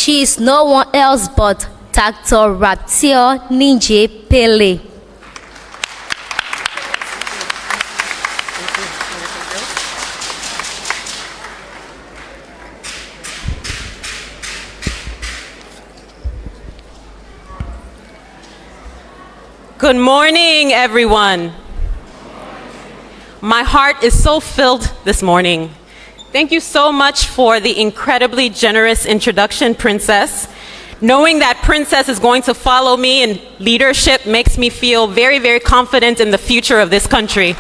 She is no one else but Dr. Robtel Neajai Pailey. Good morning, everyone. My heart is so filled this morning. Thank you so much for the incredibly generous introduction, Princess. Knowing that Princess is going to follow me in leadership makes me feel very, very confident in the future of this country.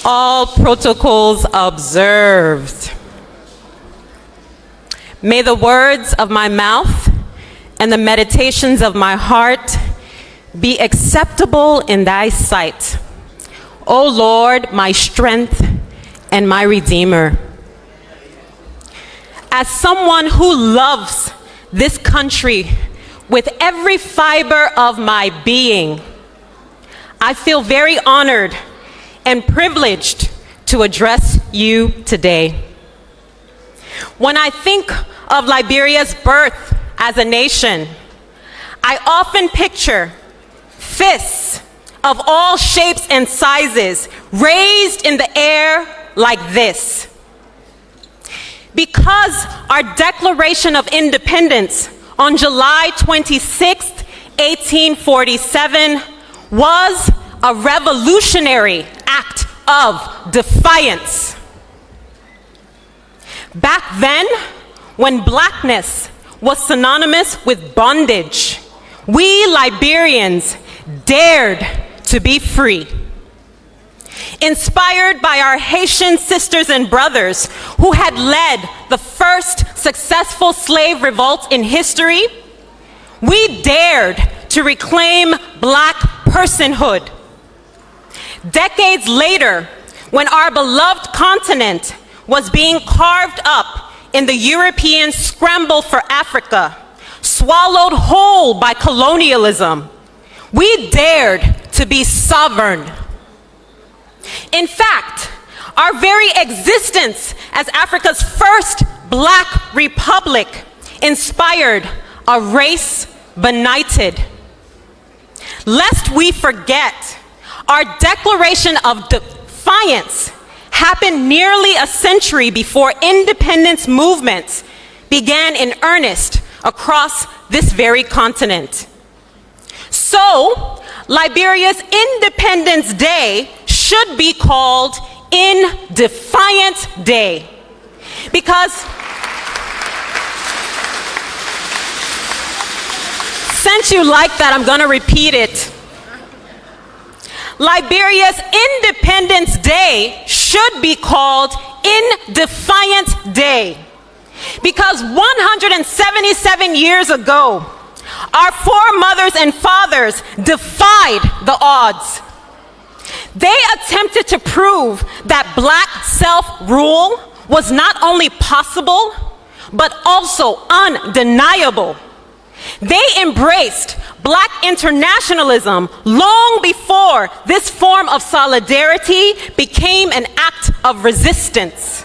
All protocols observed. May the words of my mouth and the meditations of my heart be acceptable in thy sight, O Lord, my strength and my Redeemer. As someone who loves this country with every fiber of my being, I feel very honored and privileged to address you today. When I think of Liberia's birth as a nation, I often picture fists of all shapes and sizes raised in the air like this. Because our Declaration of Independence on July 26, 1847 was a revolutionary act of defiance. Back then, when blackness was synonymous with bondage, we Liberians dared to be free. Inspired by our Haitian sisters and brothers who had led the first successful slave revolt in history, we dared to reclaim black personhood. Decades later, when our beloved continent was being carved up in the European scramble for Africa, swallowed whole by colonialism, we dared to be sovereign. In fact, our very existence as Africa's first black republic inspired a race benighted. Lest we forget, our Declaration of Defiance happened nearly a century before independence movements began in earnest across this very continent. So, Liberia's Independence Day should be called In Defiance Day, because since you like that, I'm going to repeat it. Liberia's Independence Day should be called In Defiance Day, because 177 years ago, our foremothers and fathers defied the odds. They attempted to prove that black self-rule was not only possible, but also undeniable. They embraced black internationalism long before this form of solidarity became an act of resistance.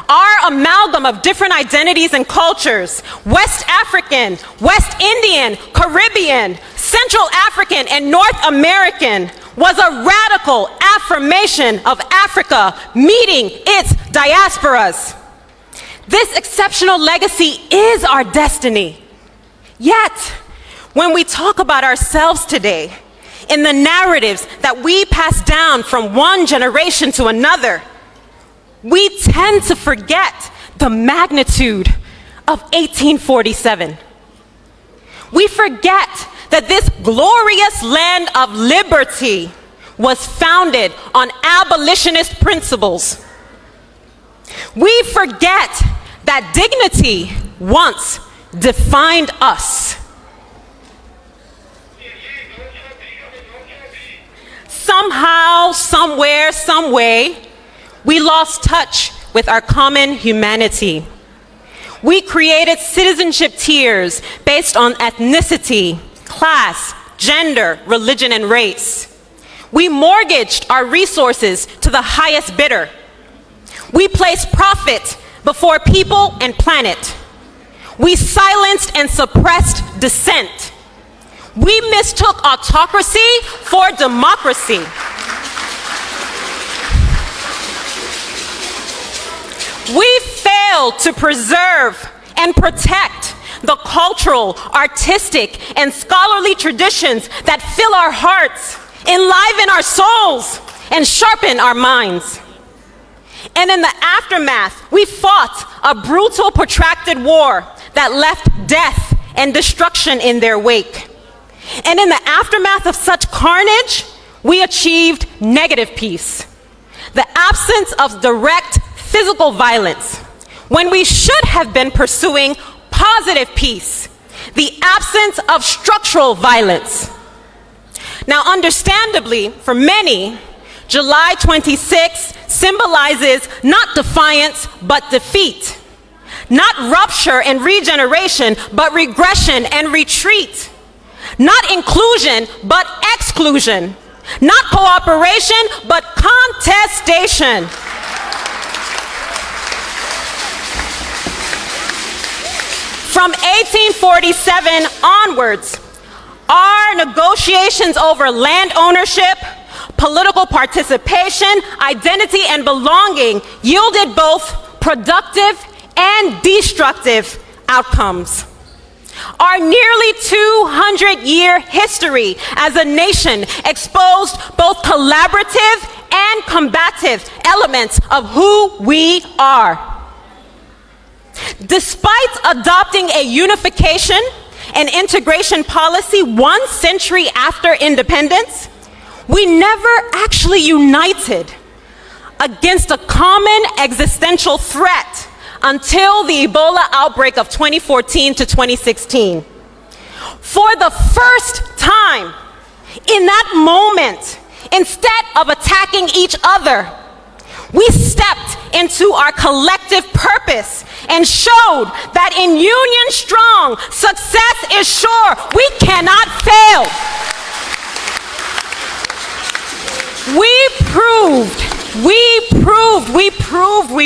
Our amalgam of different identities and cultures, West African, West Indian, Caribbean, Central African, and North American, was a radical affirmation of Africa meeting its diasporas. This exceptional legacy is our destiny. Yet, when we talk about ourselves today, in the narratives that we pass down from one generation to another, we tend to forget the magnitude of 1847. We forget that this glorious land of liberty was founded on abolitionist principles. We forget that dignity once defined us. Somehow, somewhere, some way, we lost touch with our common humanity. We created citizenship tiers based on ethnicity, class, gender, religion, and race. We mortgaged our resources to the highest bidder. We placed profit before people and planet. We silenced and suppressed dissent. We mistook autocracy for democracy. We failed to preserve and protect the cultural, artistic, and scholarly traditions that fill our hearts, enliven our souls, and sharpen our minds. And in the aftermath, we fought a brutal, protracted war that left death and destruction in their wake. And in the aftermath of such carnage, we achieved negative peace, the absence of direct physical violence, when we should have been pursuing positive peace, the absence of structural violence. Now, understandably, for many, July 26 symbolizes not defiance, but defeat. Not rupture and regeneration, but regression and retreat. Not inclusion, but exclusion. Not cooperation, but contestation. From 1847 onwards, our negotiations over land ownership, political participation, identity, and belonging yielded both productive and destructive outcomes. Our nearly 200-year history as a nation exposed both collaborative and combative elements of who we are. Despite adopting a unification and integration policy 1 century after independence, we never actually united against a common existential threat until the Ebola outbreak of 2014 to 2016. For the first time, in that moment, instead of attacking each other, we stepped into our collective purpose and showed that in union strong, success is sure. We cannot fail. We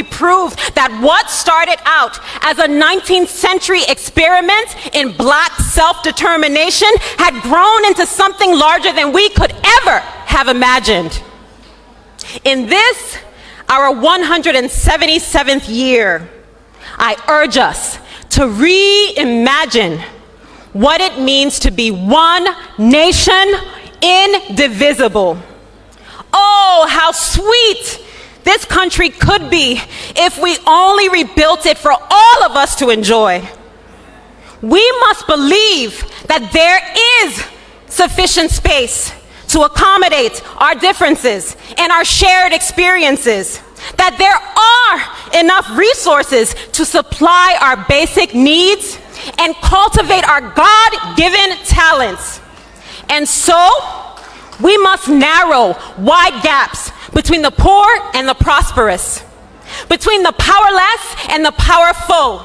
proved that what started out as a 19th century experiment in Black self-determination had grown into something larger than we could ever have imagined. In this, our 177th year, I urge us to reimagine what it means to be one nation, indivisible. Oh, how sweet this country could be if we only rebuilt it for all of us to enjoy. We must believe that there is sufficient space to accommodate our differences and our shared experiences, that there are enough resources to supply our basic needs and cultivate our God-given talents. And so, we must narrow wide gaps between the poor and the prosperous, between the powerless and the powerful,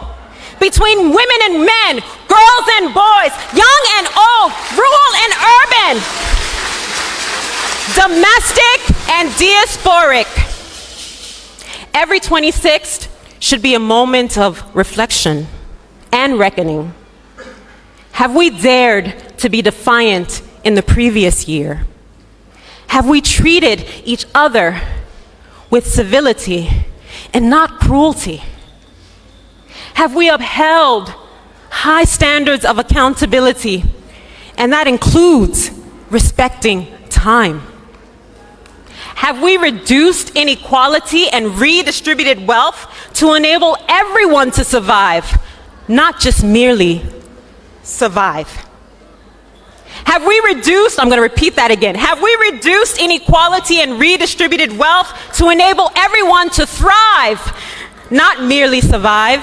between women and men, girls and boys, young and old, rural and urban, domestic and diasporic. Every 26th should be a moment of reflection and reckoning. Have we dared to be defiant in the previous year? Have we treated each other with civility and not cruelty? Have we upheld high standards of accountability, and that includes respecting time? Have we reduced inequality and redistributed wealth to enable everyone to survive, not just merely survive? Have we reduced, I'm going to repeat that again, have we reduced inequality and redistributed wealth to enable everyone to thrive, not merely survive?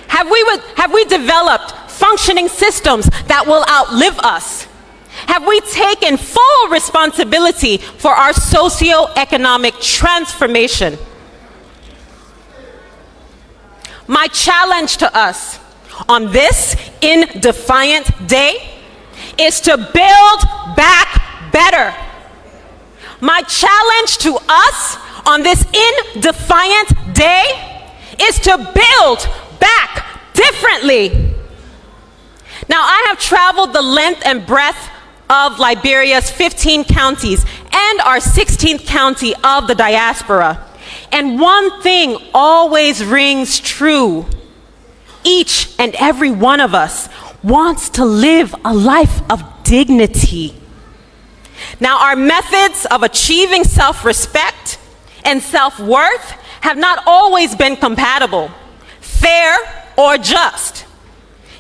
Have we developed functioning systems that will outlive us? Have we taken full responsibility for our socio-economic transformation? My challenge to us on this Defiant Day is to build back better. My challenge to us on this In Defiance Day is to build back differently. Now, I have traveled the length and breadth of Liberia's 15 counties and our 16th county of the diaspora. And one thing always rings true. Each and every one of us wants to live a life of dignity. Now, our methods of achieving self-respect and self-worth have not always been compatible, fair, or just.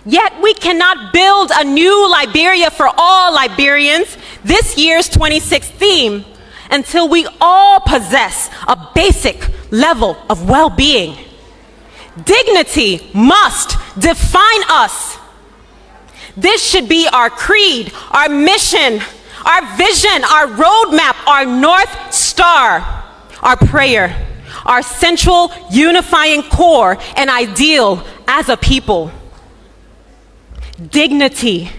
Yet we cannot build a new Liberia for all Liberians, this year's 26th theme, until we all possess a basic level of well-being. Dignity must define us. This should be our creed, our mission, our vision, our roadmap, our North Star, our prayer, our central unifying core and ideal as a people. Dignity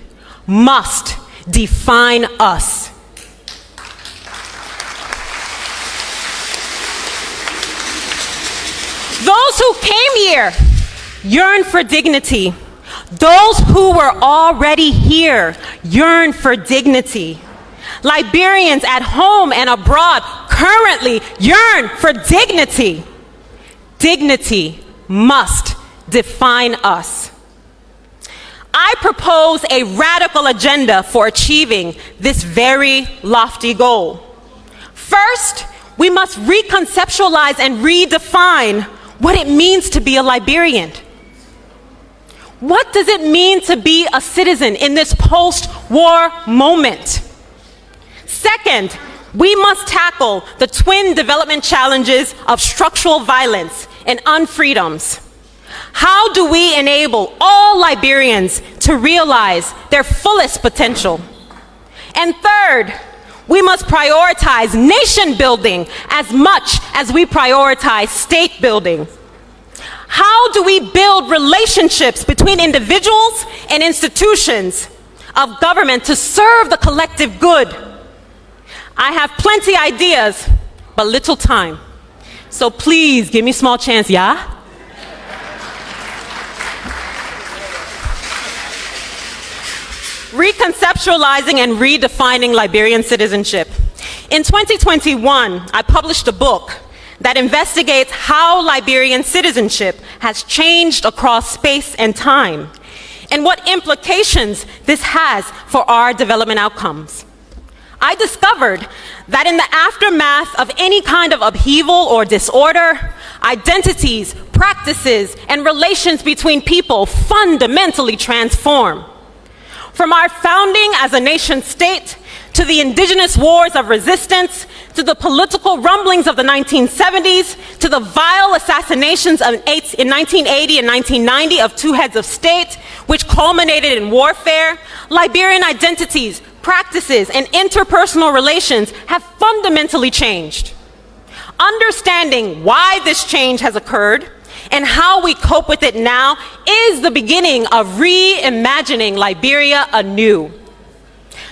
must define us. Those who came here yearn for dignity. Those who were already here yearn for dignity. Liberians at home and abroad currently yearn for dignity. Dignity must define us. I propose a radical agenda for achieving this very lofty goal. First, we must reconceptualize and redefine what it means to be a Liberian. What does it mean to be a citizen in this post-war moment? Second, we must tackle the twin development challenges of structural violence and unfreedoms. How do we enable all Liberians to realize their fullest potential? And third, we must prioritize nation building as much as we prioritize state building. How do we build relationships between individuals and institutions of government to serve the collective good? I have plenty ideas, but little time. So please give me a small chance, yeah? Reconceptualizing and redefining Liberian citizenship. In 2021, I published a book that investigates how Liberian citizenship has changed across space and time, and what implications this has for our development outcomes. I discovered that in the aftermath of any kind of upheaval or disorder, identities, practices, and relations between people fundamentally transform. From our founding as a nation state, to the indigenous wars of resistance, to the political rumblings of the 1970s, to the vile assassinations in 1980 and 1990 of two heads of state, which culminated in warfare, Liberian identities, practices, and interpersonal relations have fundamentally changed. Understanding why this change has occurred and how we cope with it now is the beginning of reimagining Liberia anew.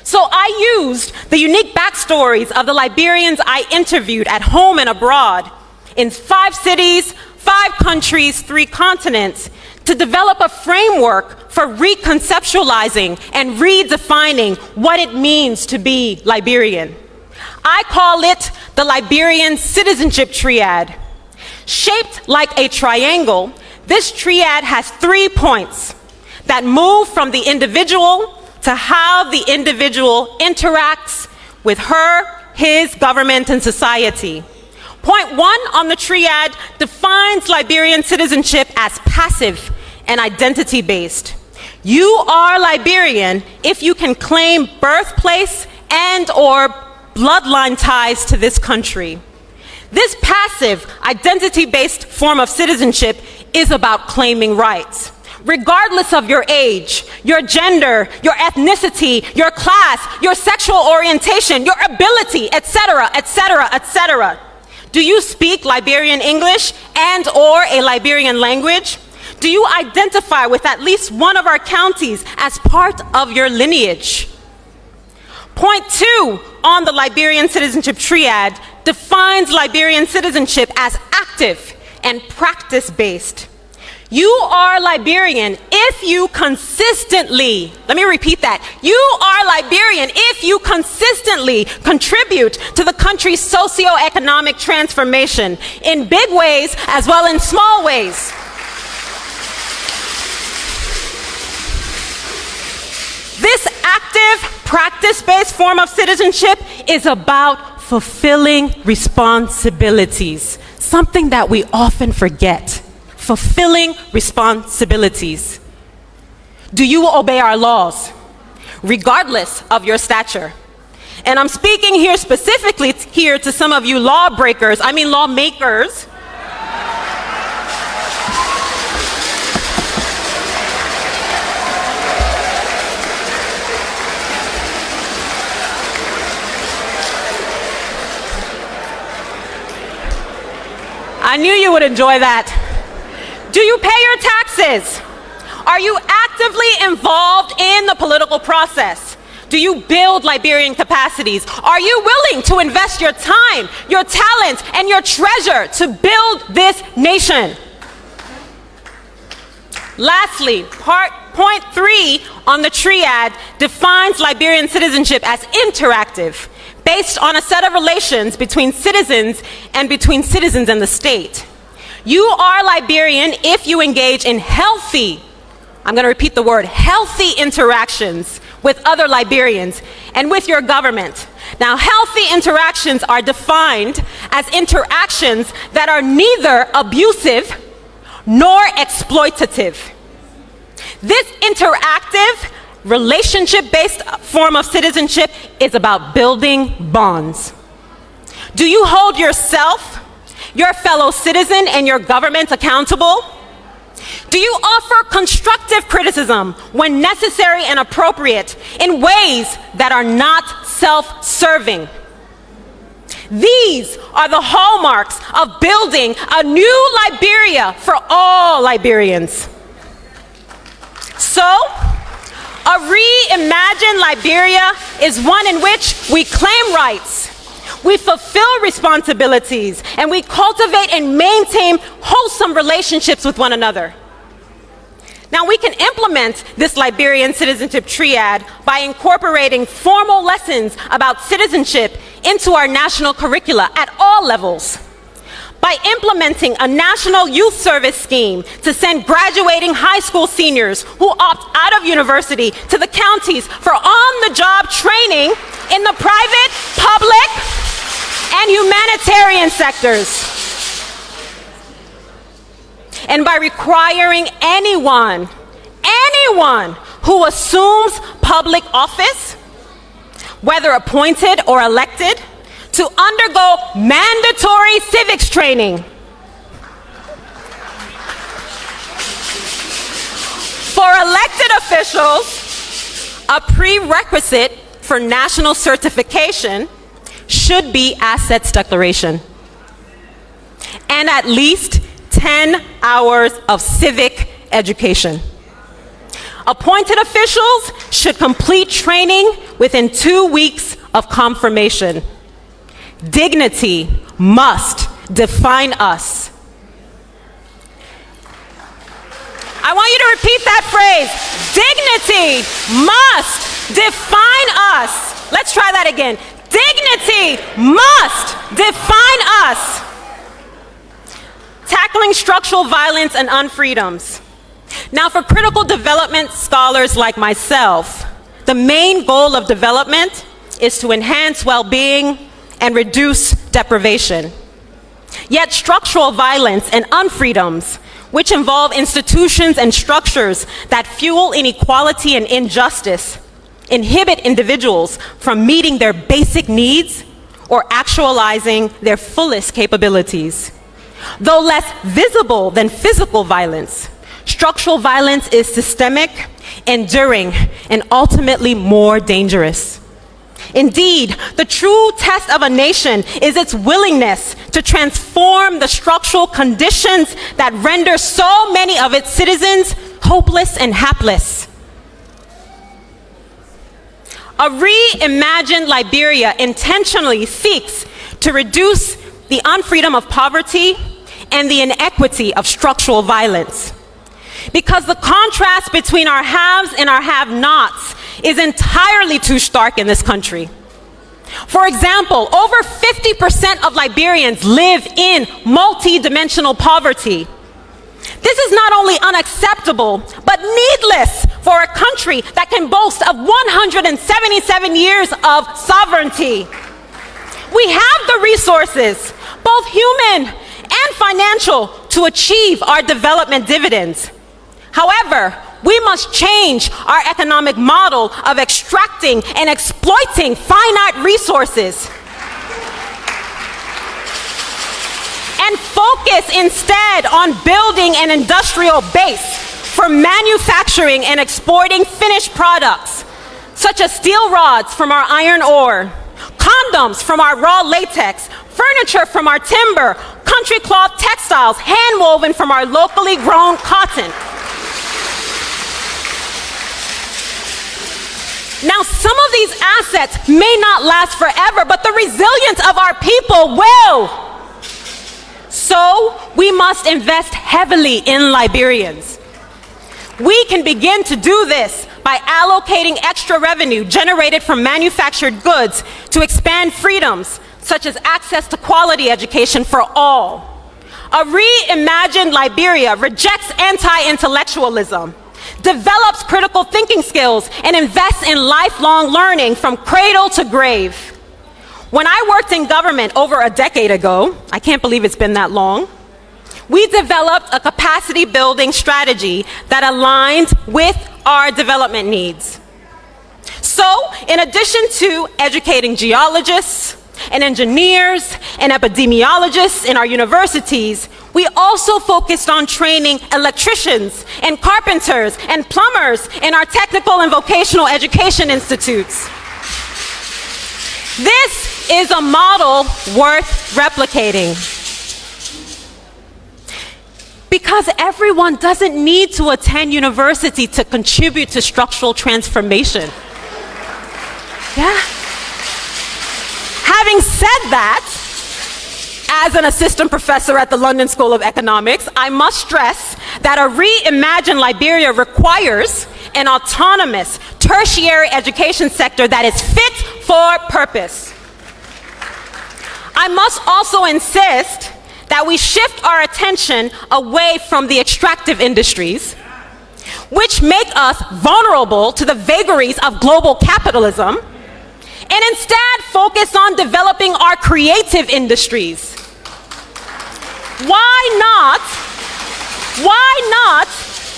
So I used the unique backstories of the Liberians I interviewed at home and abroad in 5 cities, 5 countries, 3 continents to develop a framework for reconceptualizing and redefining what it means to be Liberian. I call it the Liberian citizenship triad. Shaped like a triangle, this triad has 3 points that move from the individual to how the individual interacts with her, his, government, and society. Point 1 on the triad defines Liberian citizenship as passive and identity-based. You are Liberian if you can claim birthplace and or bloodline ties to this country. This passive, identity-based form of citizenship is about claiming rights, regardless of your age, your gender, your ethnicity, your class, your sexual orientation, your ability, etc., etc., etc. Do you speak Liberian English and or a Liberian language? Do you identify with at least one of our counties as part of your lineage? Point 2 on the Liberian citizenship triad defines Liberian citizenship as active and practice-based. You are Liberian if you consistently, let me repeat that, you are Liberian if you consistently contribute to the country's socio-economic transformation in big ways as well as in small ways. This active, practice-based form of citizenship is about fulfilling responsibilities, something that we often forget. Fulfilling responsibilities. Do you obey our laws, regardless of your stature? And I'm speaking here specifically here to some of you lawmakers. I knew you would enjoy that. Do you pay your taxes? Are you actively involved in the political process? Do you build Liberian capacities? Are you willing to invest your time, your talent, and your treasure to build this nation? Lastly, point 3 on the triad defines Liberian citizenship as interactive, based on a set of relations between citizens and the state. You are Liberian if you engage in healthy, I'm going to repeat the word, healthy interactions with other Liberians and with your government. Now, healthy interactions are defined as interactions that are neither abusive nor exploitative. This interactive, relationship-based form of citizenship is about building bonds. Do you hold yourself, your fellow citizen, and your government accountable? Do you offer constructive criticism when necessary and appropriate in ways that are not self-serving? These are the hallmarks of building a new Liberia for all Liberians. So, a reimagined Liberia is one in which we claim rights, we fulfill responsibilities, and we cultivate and maintain wholesome relationships with one another. Now, we can implement this Liberian citizenship triad by incorporating formal lessons about citizenship into our national curricula at all levels. By implementing a national youth service scheme to send graduating high school seniors who opt out of university to the counties for on-the-job training in the private, public, and humanitarian sectors. And by requiring anyone who assumes public office, whether appointed or elected, to undergo mandatory civics training. For elected officials, a prerequisite for national certification should be assets declaration and at least 10 hours of civic education. Appointed officials should complete training within 2 weeks of confirmation. Dignity must define us. I want you to repeat that phrase. Dignity must define us. Let's try that again. Dignity must define us. Tackling structural violence and unfreedoms. Now, for critical development scholars like myself, the main goal of development is to enhance well-being and reduce deprivation. Yet structural violence and unfreedoms, which involve institutions and structures that fuel inequality and injustice, inhibit individuals from meeting their basic needs or actualizing their fullest capabilities. Though less visible than physical violence, structural violence is systemic, enduring, and ultimately more dangerous. Indeed, the true test of a nation is its willingness to transform the structural conditions that render so many of its citizens hopeless and hapless. A reimagined Liberia intentionally seeks to reduce the unfreedom of poverty and the inequity of structural violence. Because the contrast between our haves and our have-nots is entirely too stark in this country. For example, over 50% of Liberians live in multi-dimensional poverty. This is not only unacceptable, but needless for a country that can boast of 177 years of sovereignty. We have the resources, both human and financial, to achieve our development dividends. However, we must change our economic model of extracting and exploiting finite resources and focus instead on building an industrial base for manufacturing and exporting finished products, such as steel rods from our iron ore, condoms from our raw latex, furniture from our timber, country cloth textiles hand-woven from our locally grown cotton. Now, some of these assets may not last forever, but the resilience of our people will. So, we must invest heavily in Liberians. We can begin to do this by allocating extra revenue generated from manufactured goods to expand freedoms, such as access to quality education for all. A reimagined Liberia rejects anti-intellectualism, develops critical thinking skills, and invests in lifelong learning from cradle to grave. When I worked in government over a decade ago, I can't believe it's been that long, we developed a capacity building strategy that aligned with our development needs. So, in addition to educating geologists and engineers and epidemiologists in our universities, we also focused on training electricians and carpenters and plumbers in our technical and vocational education institutes. This is a model worth replicating. Because everyone doesn't need to attend university to contribute to structural transformation. Yeah. Having said that, as an assistant professor at the London School of Economics, I must stress that a reimagined Liberia requires an autonomous tertiary education sector that is fit for purpose. I must also insist that we shift our attention away from the extractive industries, which make us vulnerable to the vagaries of global capitalism, and instead focus on developing our creative industries. Why not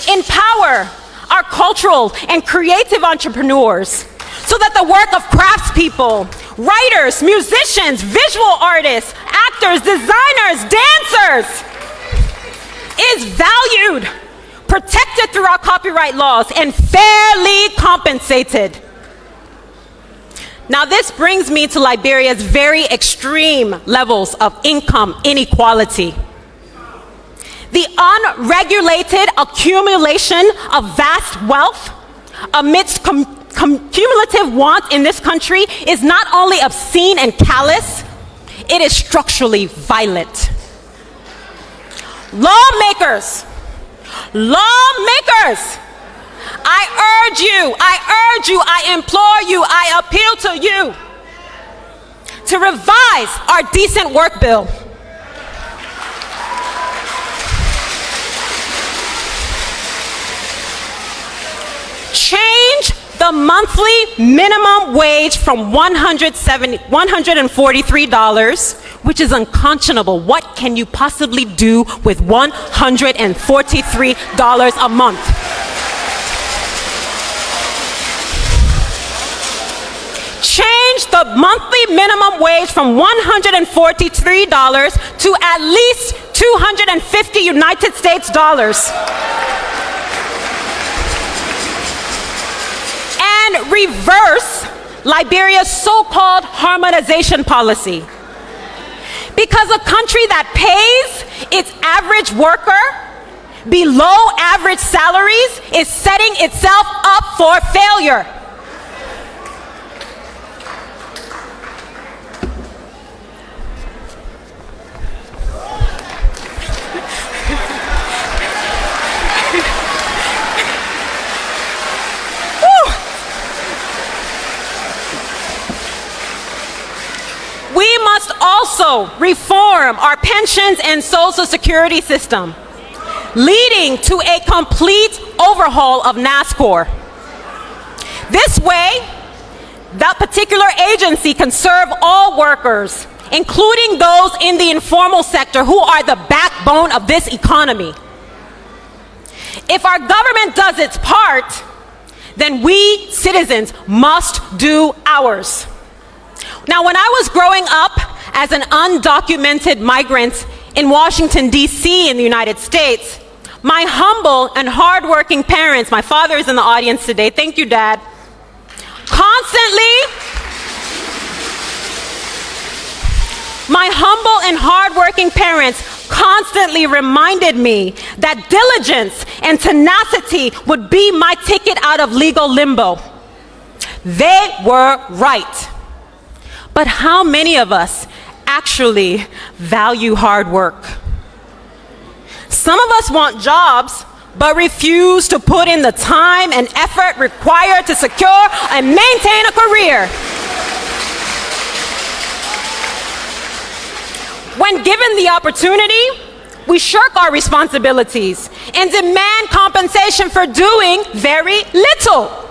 empower our cultural and creative entrepreneurs so that the work of craftspeople, writers, musicians, visual artists, actors, designers, dancers is valued, protected through our copyright laws, and fairly compensated? Now, this brings me to Liberia's very extreme levels of income inequality. The unregulated accumulation of vast wealth amidst cumulative want in this country is not only obscene and callous, it is structurally violent. Lawmakers, I urge you, I implore you, I appeal to you to revise our decent work bill. Change the monthly minimum wage from $143, which is unconscionable. What can you possibly do with $143 a month? Change the monthly minimum wage from $143 to at least 250 United States dollars. And reverse Liberia's so-called harmonization policy. Because a country that pays its average worker below average salaries is setting itself up for failure. also reform our pensions and social security system, leading to a complete overhaul of NASCOR. This way, that particular agency can serve all workers, including those in the informal sector who are the backbone of this economy. If our government does its part, then we citizens must do ours. Now, when I was growing up as an undocumented migrant in Washington, D.C. in the United States, my humble and hardworking parents, my father is in the audience today, thank you, Dad, my humble and hardworking parents constantly reminded me that diligence and tenacity would be my ticket out of legal limbo. They were right. But how many of us actually value hard work? Some of us want jobs, but refuse to put in the time and effort required to secure and maintain a career. When given the opportunity, we shirk our responsibilities and demand compensation for doing very little.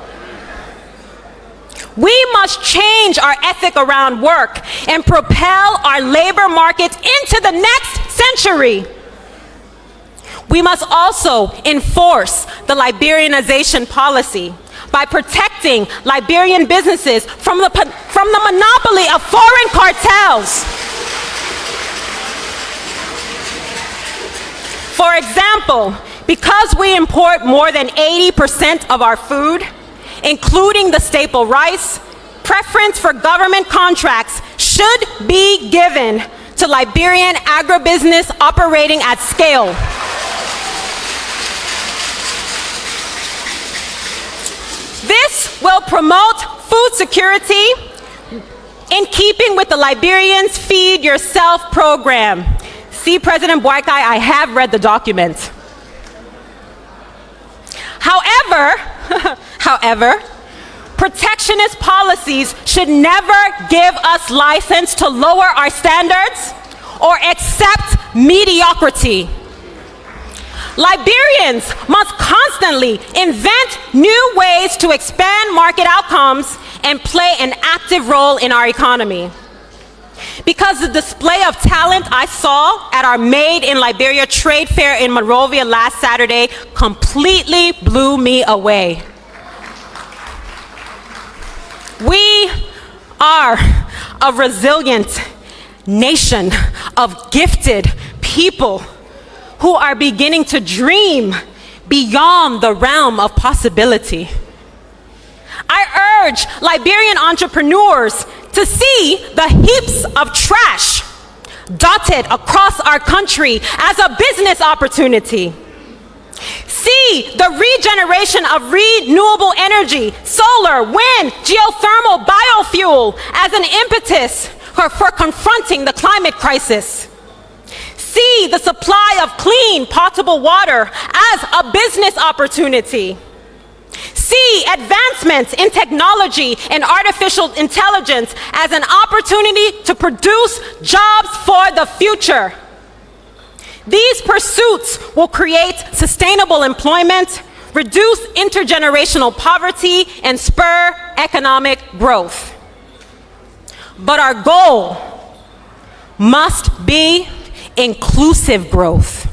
We must change our ethic around work and propel our labor market into the next century. We must also enforce the Liberianization policy by protecting Liberian businesses from the monopoly of foreign cartels. For example, because we import more than 80% of our food, including the staple rice, preference for government contracts should be given to Liberian agribusiness operating at scale. This will promote food security in keeping with the Liberians Feed Yourself program. See, President Boakai, I have read the document. However, protectionist policies should never give us license to lower our standards or accept mediocrity. Liberians must constantly invent new ways to expand market outcomes and play an active role in our economy. Because the display of talent I saw at our Made in Liberia trade fair in Monrovia last Saturday completely blew me away. We are a resilient nation of gifted people who are beginning to dream beyond the realm of possibility. I urge Liberian entrepreneurs to see the heaps of trash dotted across our country as a business opportunity. See the regeneration of renewable energy, solar, wind, geothermal, biofuel as an impetus for confronting the climate crisis. See the supply of clean, potable water as a business opportunity. See advancements in technology and artificial intelligence as an opportunity to produce jobs for the future. These pursuits will create sustainable employment, reduce intergenerational poverty, and spur economic growth. But our goal must be inclusive growth,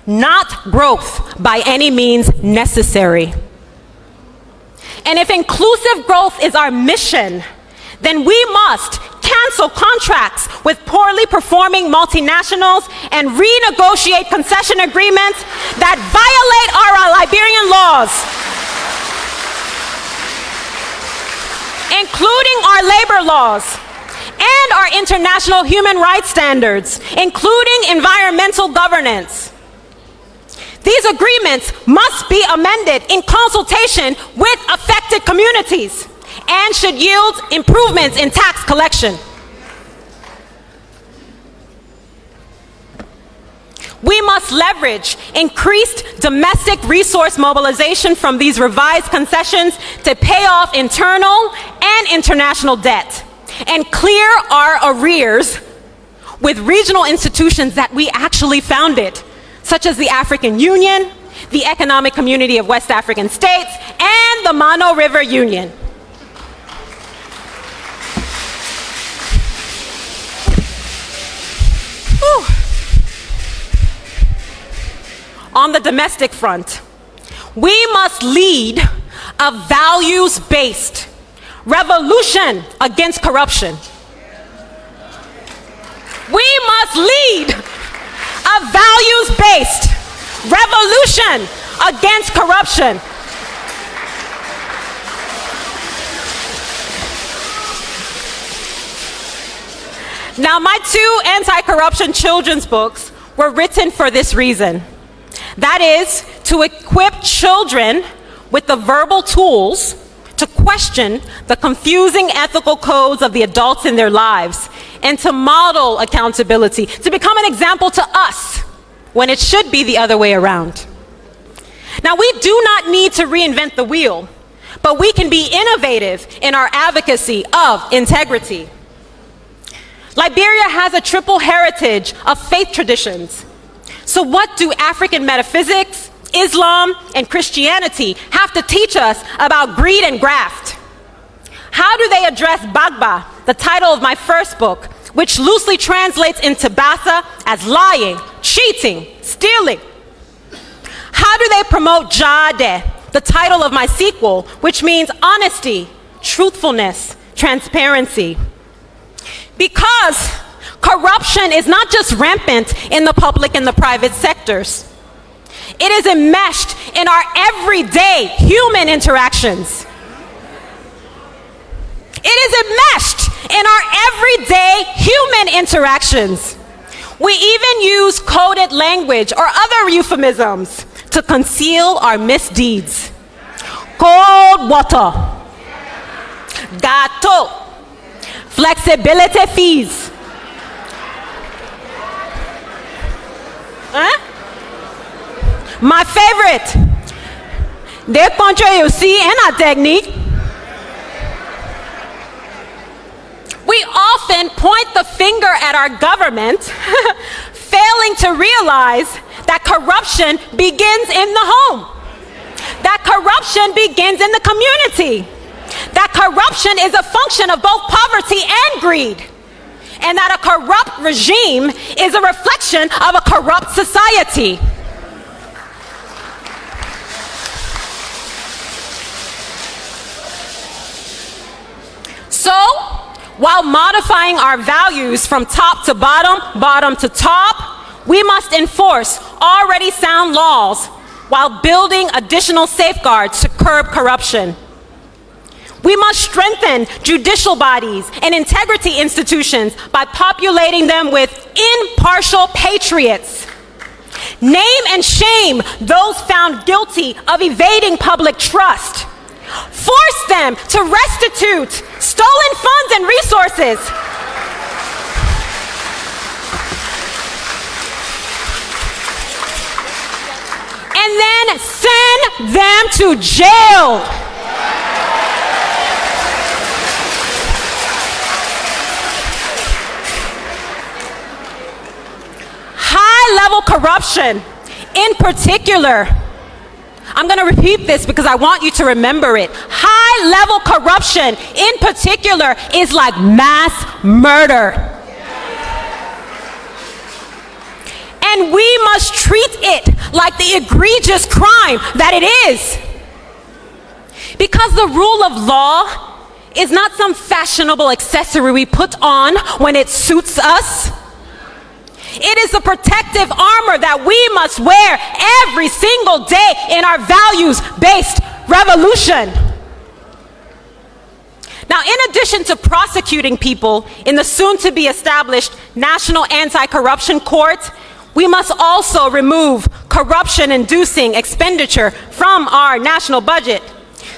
not growth by any means necessary. And if inclusive growth is our mission, then we must cancel contracts with poorly performing multinationals and renegotiate concession agreements that violate our Liberian laws, including our labor laws and our international human rights standards, including environmental governance. These agreements must be amended in consultation with affected communities and should yield improvements in tax collection. We must leverage increased domestic resource mobilization from these revised concessions to pay off internal and international debt and clear our arrears with regional institutions that we actually founded, such as the African Union, the Economic Community of West African States, and the Mano River Union. Whew. On the domestic front, we must lead a values-based revolution against corruption. We must lead a values-based revolution against corruption. Now, my 2 anti-corruption children's books were written for this reason. That is, to equip children with the verbal tools to question the confusing ethical codes of the adults in their lives, and to model accountability, to become an example to us when it should be the other way around. Now, we do not need to reinvent the wheel, but we can be innovative in our advocacy of integrity. Liberia has a triple heritage of faith traditions. So what do African metaphysics, Islam, and Christianity have to teach us about greed and graft? How do they address Bagba, the title of my first book, which loosely translates into Bassa as lying, cheating, stealing? How do they promote Jade, the title of my sequel, which means honesty, truthfulness, transparency? Because corruption is not just rampant in the public and the private sectors. It is enmeshed in our everyday human interactions. It is enmeshed in our everyday human interactions. We even use coded language or other euphemisms to conceal our misdeeds. Cold water, gato, flexibility fees. Huh? My favorite, they control you see in our technique. We often point the finger at our government, failing to realize that corruption begins in the home, that corruption begins in the community, that corruption is a function of both poverty and greed, and that a corrupt regime is a reflection of a corrupt society. So, while modifying our values from top to bottom, bottom to top, we must enforce already sound laws while building additional safeguards to curb corruption. We must strengthen judicial bodies and integrity institutions by populating them with impartial patriots. Name and shame those found guilty of evading public trust. Force them to restitute stolen funds and resources. And then send them to jail. High-level corruption, in particular, I'm going to repeat this because I want you to remember it. High-level corruption, in particular, is like mass murder. And we must treat it like the egregious crime that it is. Because the rule of law is not some fashionable accessory we put on when it suits us. It is the protective armor that we must wear every single day in our values-based revolution. Now, in addition to prosecuting people in the soon-to-be established National Anti-Corruption Court, we must also remove corruption-inducing expenditure from our national budget,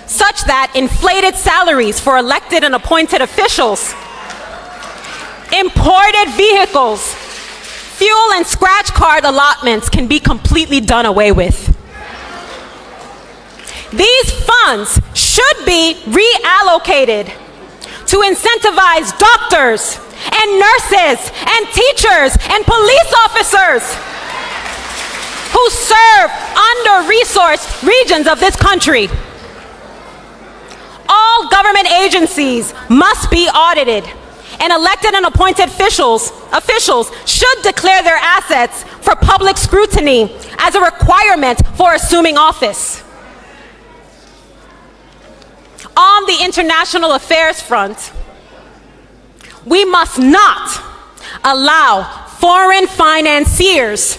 such that inflated salaries for elected and appointed officials, imported vehicles, fuel and scratch card allotments can be completely done away with. These funds should be reallocated to incentivize doctors and nurses and teachers and police officers who serve under-resourced regions of this country. All government agencies must be audited, and elected and appointed officials should declare their assets for public scrutiny as a requirement for assuming office. On the international affairs front, we must not allow foreign financiers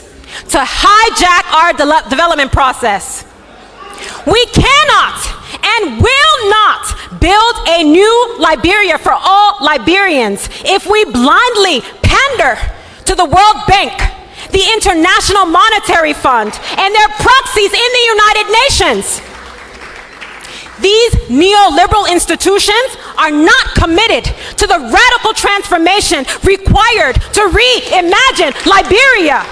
to hijack our development process. We cannot and will not build a new Liberia for all Liberians if we blindly pander to the World Bank, the International Monetary Fund, and their proxies in the United Nations. These neoliberal institutions are not committed to the radical transformation required to reimagine Liberia.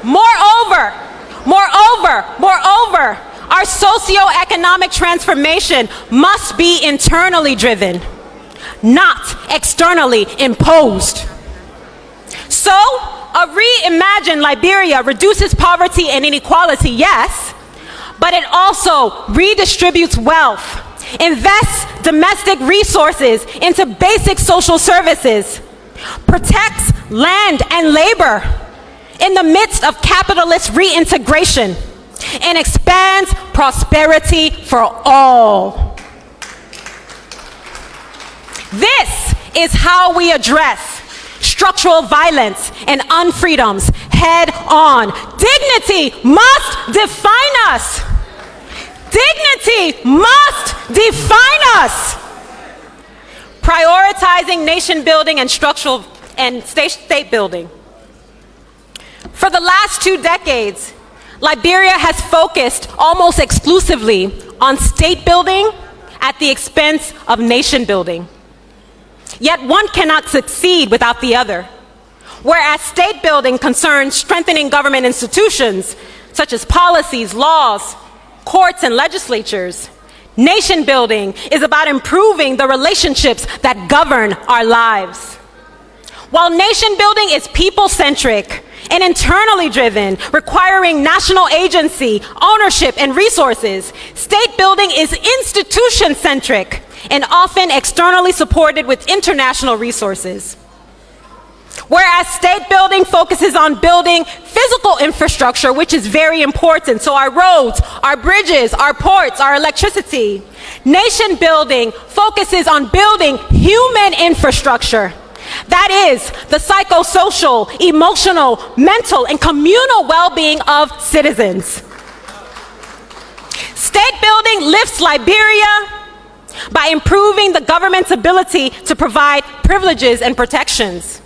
Moreover, our socio-economic transformation must be internally driven, not externally imposed. So, a reimagined Liberia reduces poverty and inequality, yes, but it also redistributes wealth, invests domestic resources into basic social services, protects land and labor in the midst of capitalist reintegration, and expands prosperity for all. This is how we address structural violence and unfreedoms head on. Dignity must define us. Dignity must define us. Prioritizing nation building and structural and state building. For the last 2 decades, Liberia has focused almost exclusively on state building at the expense of nation building. Yet one cannot succeed without the other. Whereas state building concerns strengthening government institutions, such as policies, laws, courts, and legislatures, nation building is about improving the relationships that govern our lives. While nation building is people-centric and internally driven, requiring national agency, ownership, and resources, state building is institution-centric and often externally supported with international resources. Whereas state building focuses on building physical infrastructure, which is very important, so our roads, our bridges, our ports, our electricity. Nation building focuses on building human infrastructure. That is, the psychosocial, emotional, mental, and communal well-being of citizens. State building lifts Liberia by improving the government's ability to provide privileges and protections.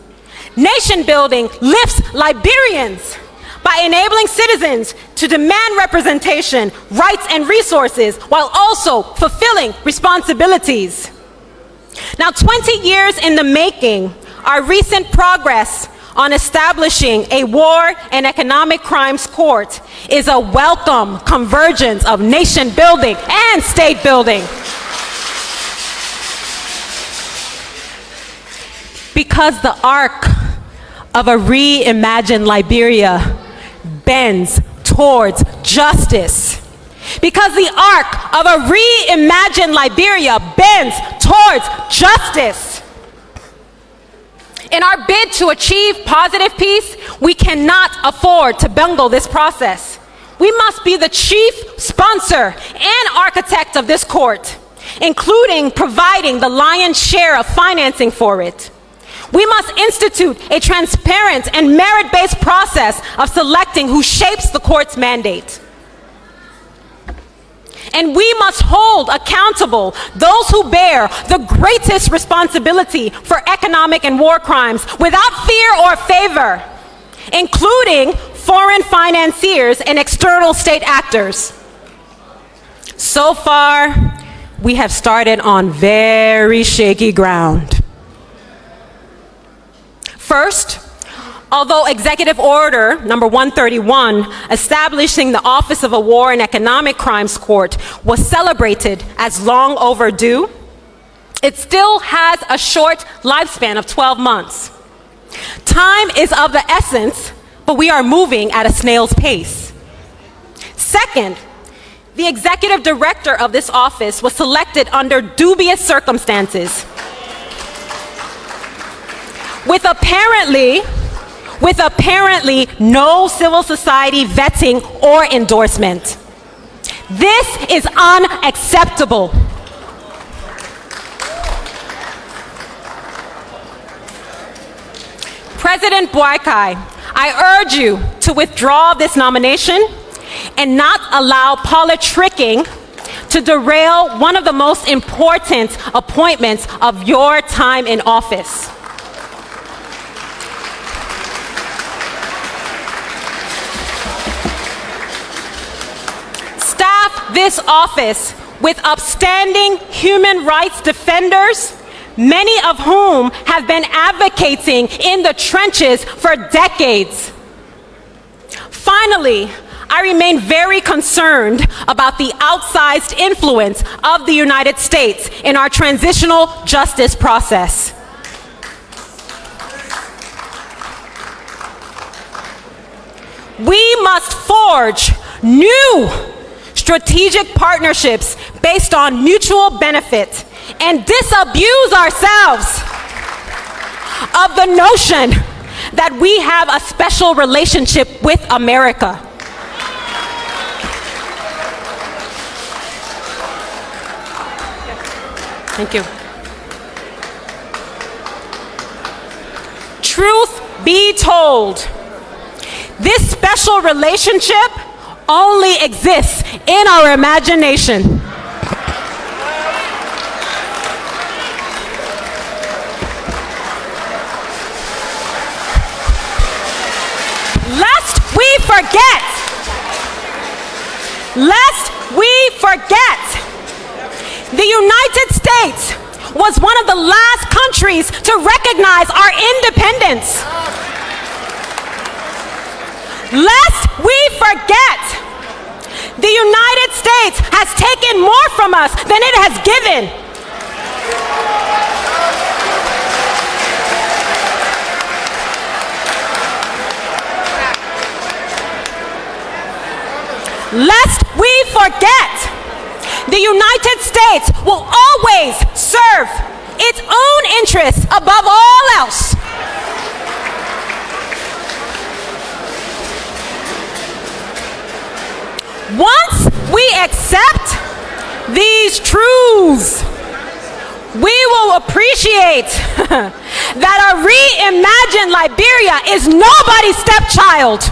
Nation building lifts Liberians by enabling citizens to demand representation, rights, and resources while also fulfilling responsibilities. Now, 20 years in the making, our recent progress on establishing a war and economic crimes court is a welcome convergence of nation building and state building. Because the arc of a reimagined Liberia bends towards justice. Because the arc of a reimagined Liberia bends towards justice. In our bid to achieve positive peace, we cannot afford to bungle this process. We must be the chief sponsor and architect of this court, including providing the lion's share of financing for it. We must institute a transparent and merit-based process of selecting who shapes the court's mandate. And we must hold accountable those who bear the greatest responsibility for economic and war crimes without fear or favor, including foreign financiers and external state actors. So far, we have started on very shaky ground. First, Although Executive Order number 131, establishing the Office of a War and Economic Crimes Court, was celebrated as long overdue, it still has a short lifespan of 12 months. Time is of the essence, but we are moving at a snail's pace. Second, the executive director of this office was selected under dubious circumstances, with apparently no civil society vetting or endorsement. This is unacceptable. President Boakai, I urge you to withdraw this nomination and not allow politicking to derail one of the most important appointments of your time in office. Staff this office with upstanding human rights defenders, many of whom have been advocating in the trenches for decades. Finally, I remain very concerned about the outsized influence of the United States in our transitional justice process. We must forge new strategic partnerships based on mutual benefit and disabuse ourselves of the notion that we have a special relationship with America. Thank you. Truth be told, this special relationship only exists in our imagination. Lest we forget, the United States was one of the last countries to recognize our independence. Lest we forget, the United States has taken more from us than it has given. Lest we forget, the United States will always serve its own interests above all else. Once we accept these truths, we will appreciate that a reimagined Liberia is nobody's stepchild.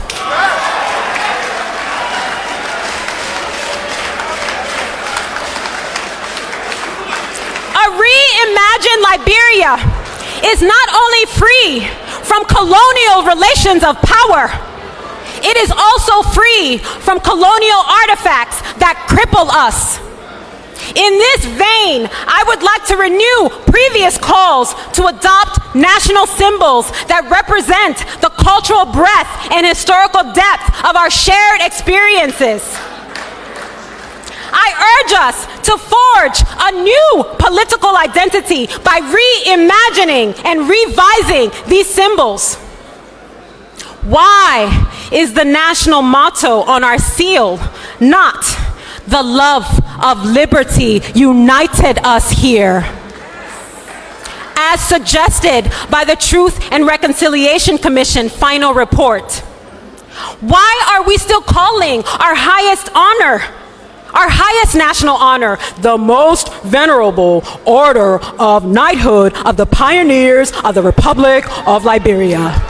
A reimagined Liberia is not only free from colonial relations of power, it is also free from colonial artifacts that cripple us. In this vein, I would like to renew previous calls to adopt national symbols that represent the cultural breadth and historical depth of our shared experiences. I urge us to forge a new political identity by reimagining and revising these symbols. Why is the national motto on our seal not "The love of liberty united us here"? As suggested by the Truth and Reconciliation Commission final report. Why are we still calling our highest honor, our highest national honor, the most venerable Order of Knighthood of the Pioneers of the Republic of Liberia?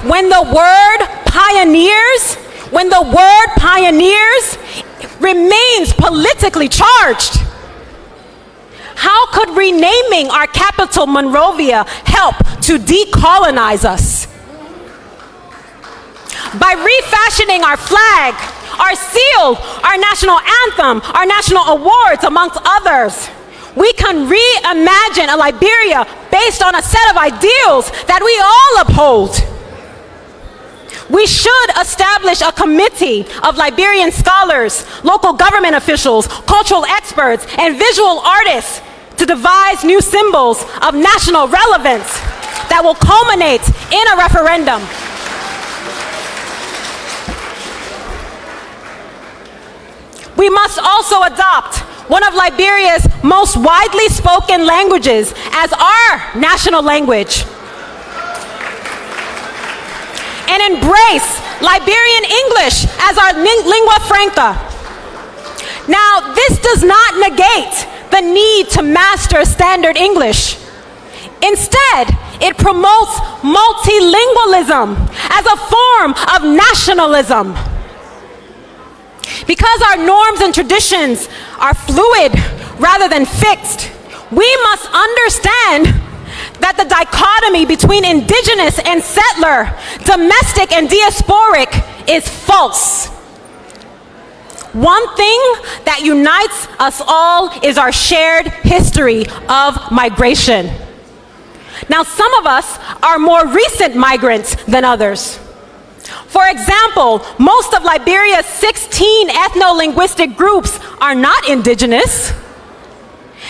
When the word pioneers remains politically charged, how could renaming our capital Monrovia help to decolonize us? By refashioning our flag, our seal, our national anthem, our national awards, amongst others, we can reimagine a Liberia based on a set of ideals that we all uphold. We should establish a committee of Liberian scholars, local government officials, cultural experts, and visual artists to devise new symbols of national relevance that will culminate in a referendum. We must also adopt one of Liberia's most widely spoken languages as our national language, and embrace Liberian English as our lingua franca. Now, this does not negate the need to master standard English. Instead, it promotes multilingualism as a form of nationalism. Because our norms and traditions are fluid rather than fixed, we must understand that the dichotomy between indigenous and settler, domestic and diasporic is false. One thing that unites us all is our shared history of migration. Now, some of us are more recent migrants than others. For example, most of Liberia's 16 ethno-linguistic groups are not indigenous.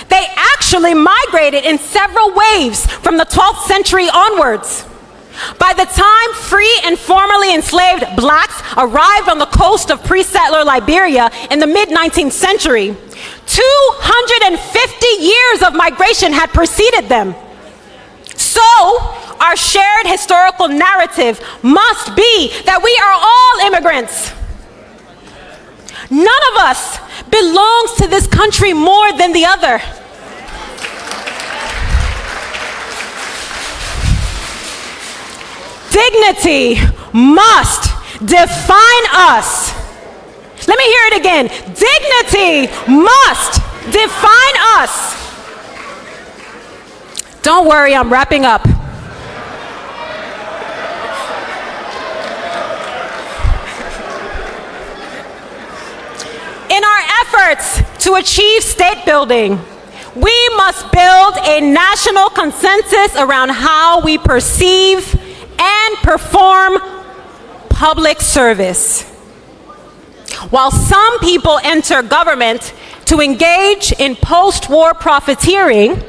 They actually migrated in several waves from the 12th century onwards. By the time free and formerly enslaved blacks arrived on the coast of pre-settler Liberia in the mid-19th century, 250 years of migration had preceded them. So, our shared historical narrative must be that we are all immigrants. None of us belongs to this country more than the other. Dignity must define us. Let me hear it again. Dignity must define us. Don't worry, I'm wrapping up. In our efforts to achieve state building, we must build a national consensus around how we perceive and perform public service. While some people enter government to engage in post-war profiteering,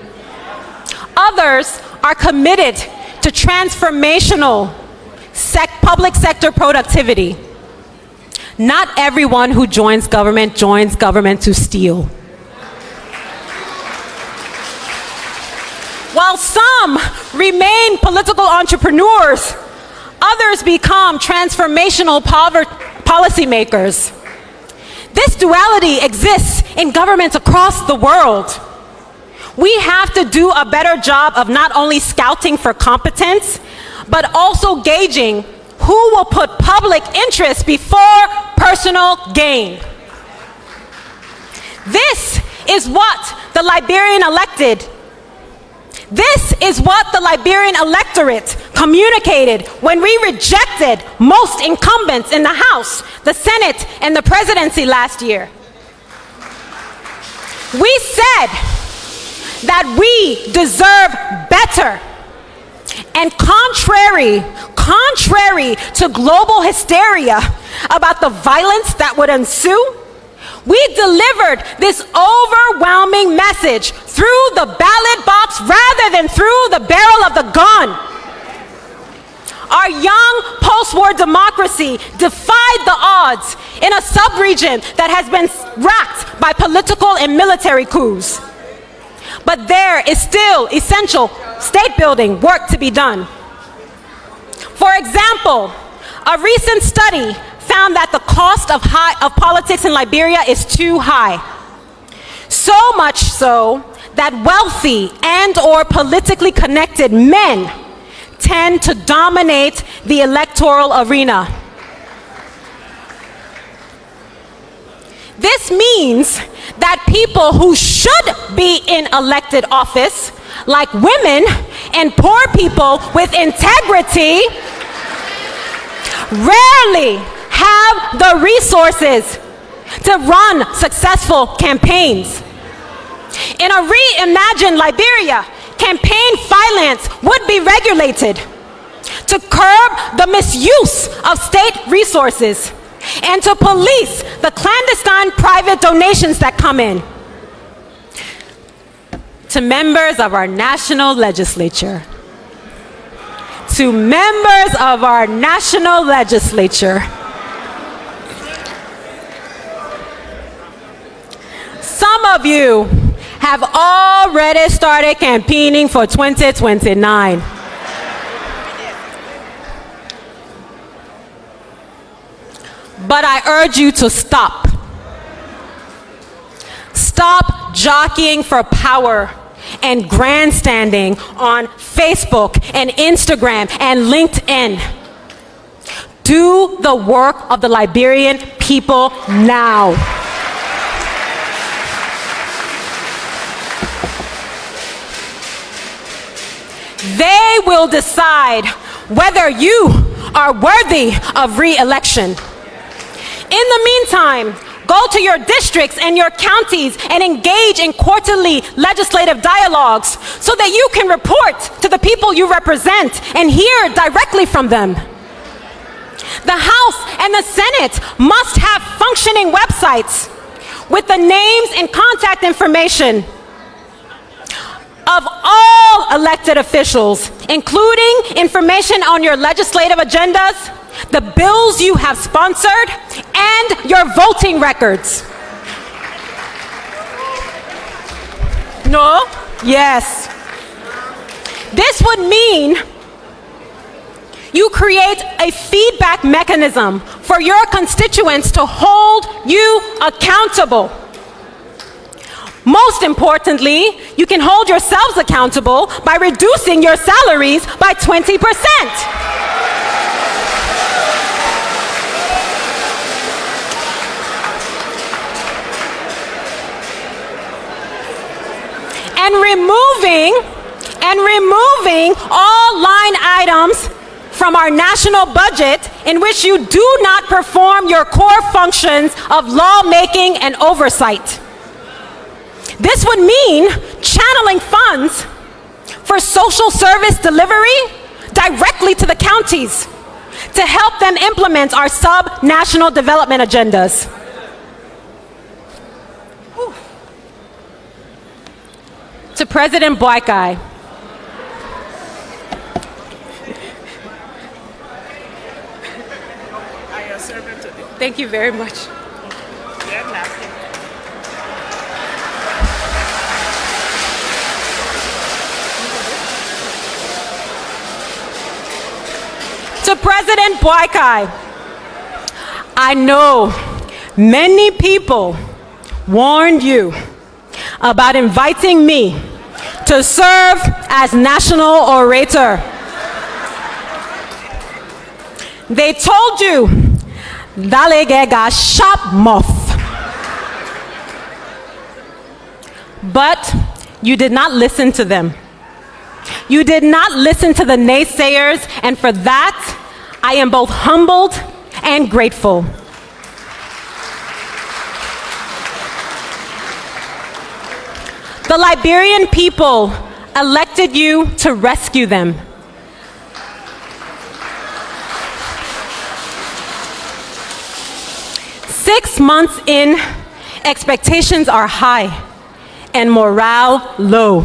others are committed to transformational public sector productivity. Not everyone who joins government to steal. While some remain political entrepreneurs, others become transformational policymakers. This duality exists in governments across the world. We have to do a better job of not only scouting for competence, but also gauging who will put public interest before personal gain. This is what the Liberian electorate communicated when we rejected most incumbents in the House, the Senate, and the presidency last year. We said that we deserve better. And contrary to global hysteria about the violence that would ensue, we delivered this overwhelming message through the ballot box rather than through the barrel of the gun. Our young post-war democracy defied the odds in a sub-region that has been racked by political and military coups. But there is still essential state-building work to be done. For example, a recent study found that the cost of politics in Liberia is too high. So much so that wealthy and/or politically connected men tend to dominate the electoral arena. This means that people who should be in elected office, like women and poor people with integrity, rarely have the resources to run successful campaigns. In a reimagined Liberia, campaign finance would be regulated to curb the misuse of state resources and to police the clandestine private donations that come in. To members of our national legislature, to members of our national legislature, some of you have already started campaigning for 2029. But I urge you to stop. Stop jockeying for power and grandstanding on Facebook and Instagram and LinkedIn. Do the work of the Liberian people now. They will decide whether you are worthy of re-election. In the meantime, go to your districts and your counties and engage in quarterly legislative dialogues so that you can report to the people you represent and hear directly from them. The House and the Senate must have functioning websites with the names and contact information of all elected officials, including information on your legislative agendas, the bills you have sponsored, and your voting records. No? Yes. This would mean you create a feedback mechanism for your constituents to hold you accountable. Most importantly, you can hold yourselves accountable by reducing your salaries by 20%. And removing all line items from our national budget in which you do not perform your core functions of lawmaking and oversight. This would mean channeling funds for social service delivery directly to the counties to help them implement our sub-national development agendas. To President Neajai, thank you very much. To President Neajai, I know many people warned you about inviting me to serve as national orator. They told you, Dalegega sharp mouth. But you did not listen to them. You did not listen to the naysayers, and for that, I am both humbled and grateful. The Liberian people elected you to rescue them. Six months in, expectations are high and morale low.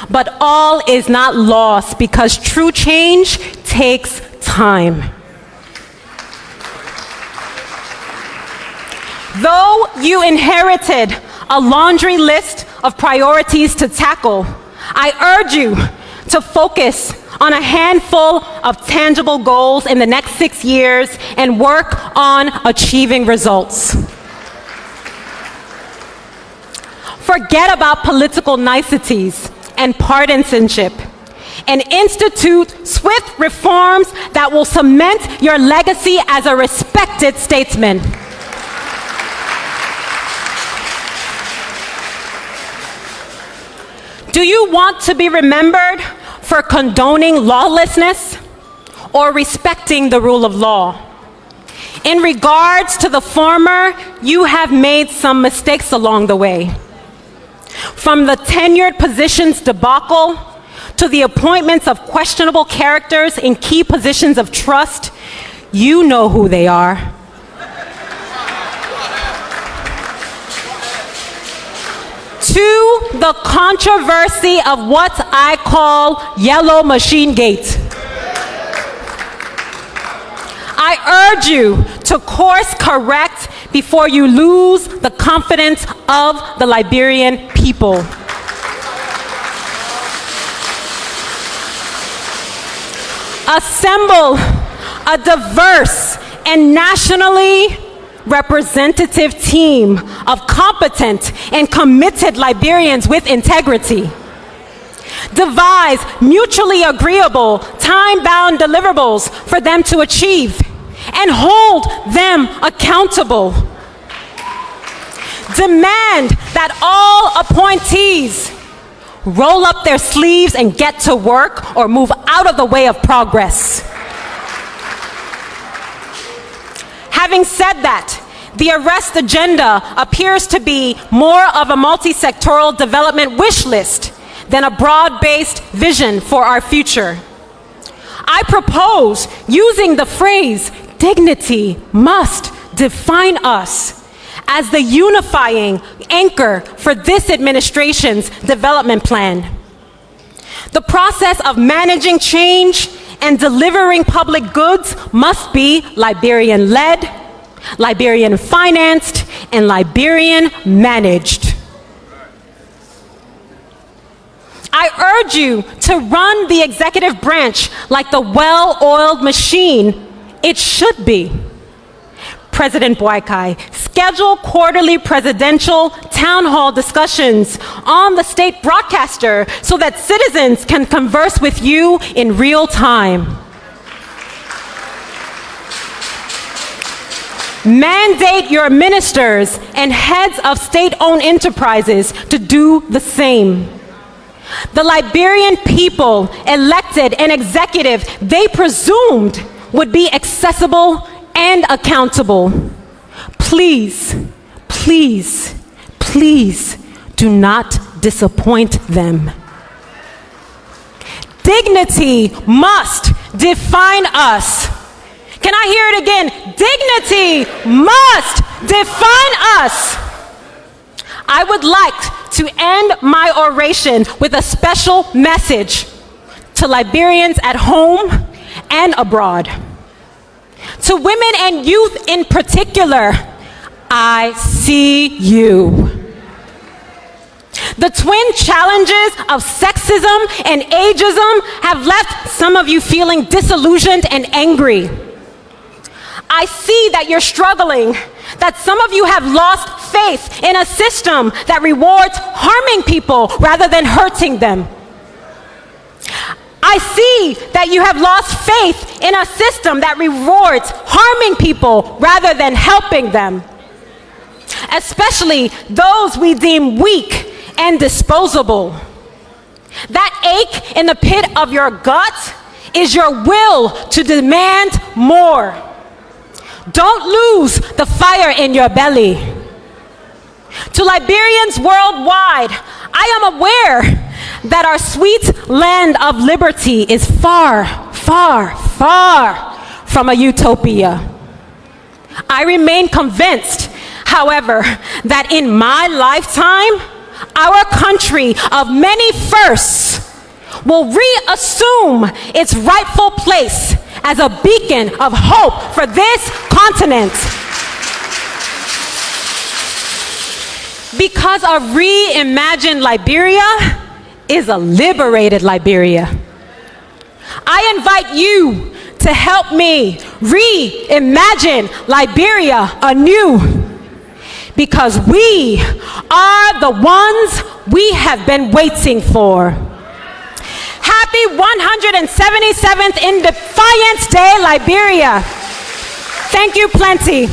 But all is not lost because true change takes time. Though you inherited a laundry list of priorities to tackle, I urge you to focus on a handful of tangible goals in the next 6 years and work on achieving results. Forget about political niceties and partisanship and institute swift reforms that will cement your legacy as a respected statesman. Do you want to be remembered for condoning lawlessness or respecting the rule of law? In regards to the former, you have made some mistakes along the way. from the tenured positions debacle to the appointments of questionable characters in key positions of trust, you know who they are. To the controversy of what I call Yellow Machine Gate. I urge you to course correct before you lose the confidence of the Liberian people. Assemble a diverse and nationally representative team of competent and committed Liberians with integrity. Devise mutually agreeable, time-bound deliverables for them to achieve, and hold them accountable. Demand that all appointees roll up their sleeves and get to work or move out of the way of progress. Having said that, the arrest agenda appears to be more of a multi-sectoral development wish list than a broad-based vision for our future. I propose using the phrase, "dignity must define us," as the unifying anchor for this administration's development plan. The process of managing change and delivering public goods must be Liberian-led, Liberian-financed, and Liberian-managed. I urge you to run the executive branch like the well-oiled machine it should be. President Boakai, schedule quarterly presidential town hall discussions on the state broadcaster so that citizens can converse with you in real time. Mandate your ministers and heads of state-owned enterprises to do the same. The Liberian people, elected and executive, they presumed would be accessible and accountable. Please, please, please do not disappoint them. Dignity must define us. Can I hear it again? Dignity must define us. I would like to end my oration with a special message to Liberians at home and abroad. To women and youth in particular, I see you. The twin challenges of sexism and ageism have left some of you feeling disillusioned and angry. I see that you're struggling, that some of you have lost faith in a system that rewards harming people rather than hurting them. I see that you have lost faith in a system that rewards harming people rather than helping them, especially those we deem weak and disposable. That ache in the pit of your gut is your will to demand more. Don't lose the fire in your belly. To Liberians worldwide, I am aware that our sweet land of liberty is far, far, far from a utopia. I remain convinced, however, that in my lifetime, our country of many firsts will reassume its rightful place as a beacon of hope for this continent. Because a reimagined Liberia is a liberated Liberia. I invite you to help me reimagine Liberia anew, because we are the ones we have been waiting for. Happy 177th Independence Day, Liberia. Thank you plenty.